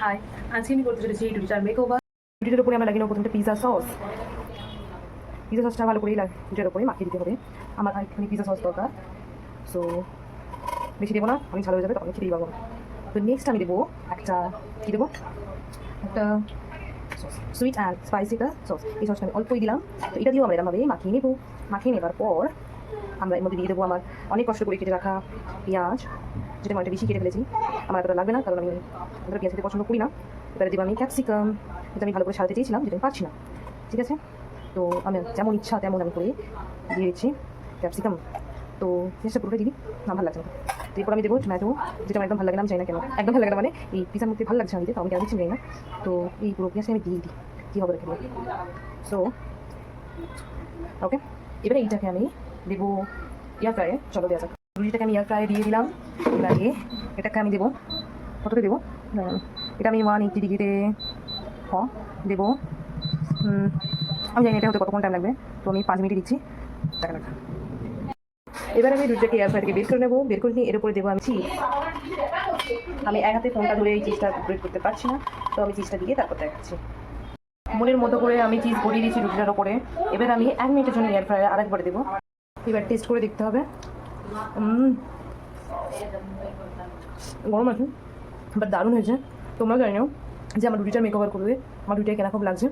High, আজকে আমি করতে চলেছি রুটিটার মেকওভার। রুটিটার উপরে আমরা লাগিয়ে নেবো প্রথমে পিজা সস। পিজা সসটা ভালো করেই রুটিটার উপরে মাখিয়ে দিতে হবে। আমার একটুখানি পিজা সস দরকার, সো বেশি দেবো না, অনেক ভালো হয়ে যাবে, তখন খেতেই পারবো না। তো নেক্সট আমি দেবো একটা, কী দেবো, একটা সস, সুইট অ্যান্ড স্পাইসি একটা সস। এই সসটা আমি অল্পই দিলাম। তো এটা দিয়েও আমরা এরকমভাবে মাখিয়ে নেবো। মাখিয়ে নেবার পর আমরা এর মধ্যে দিয়ে দেবো আমার অনেক কষ্ট করে কেটে রাখা পেঁয়াজ, যেটা আমি একটা বেশি কেটে ফেলেছি। আমার এতটা লাগবে না, কারণ আমি এতটা পেঁয়াজ খেতে পছন্দ করি না। এবারে দেবো আমি ক্যাপসিকাম, যেটা আমি ভালো করে সাজাতে চেয়েছিলাম, যেটা আমি পারছি না। ঠিক আছে, তো আমি যেমন ইচ্ছা তেমন আমি করে দিয়ে দিচ্ছি ক্যাপসিকাম। তো জিনিসটা পুরোটাই দিবি, না ভালো লাগছে না। তো এরপর আমি দেবো টমেটো, যেটা আমার একদম ভালো লাগে না, আমি জানি না কেন একদম ভালো লাগে না, মানে এই পিজার মধ্যে ভালো লাগছে না দিতে, তো আমি কেন দিচ্ছি জানি না। তো এই পুরো পেঁয়াজটা আমি দিয়ে দিই, কী হবে রেখে দিই। সো ওকে, এবারে এইটাকে আমি দেবো এয়ার ফ্রায়ে। চলো দেওয়া যাক। রুটিটাকে আমি এয়ার ফ্রায়ে দিয়ে দিলাম। এবারে এটাকে আমি দেবো, কতটা দেবো, এটা আমি 180 ডিগ্রিতে দেবো। আমি জানি এটা হতে কতক্ষণ টাইম লাগবে, তো আমি 5 মিনিট দিচ্ছি। টাকা টাকা। এবার আমি রুটিটাকে এয়ার ফ্রাই থেকে বের করে নেবো। বের করে নিয়ে এর উপরে দেবো আমি চিজ। আমি এক হাতে ফোনটা ধরে এই চিজটা ব্রেড করতে পারছি না, তো আমি চিজটা দিয়ে তারপর দেখাচ্ছি। মনের মতো করে আমি চিজ ভরিয়ে দিয়েছি রুটিটার ওপরে। এবার আমি 1 মিনিটের জন্য এয়ার ফ্রায়ারে আরেকবার দেবো। এবার টেস্ট করে দেখতে হবে। গরম আছে, বাট দারুণ হয়েছে। তোমরা জানিও যে আমার রুটিটার মেকওভার করবে আমার রুটিটা কেনা খুব লাগছে।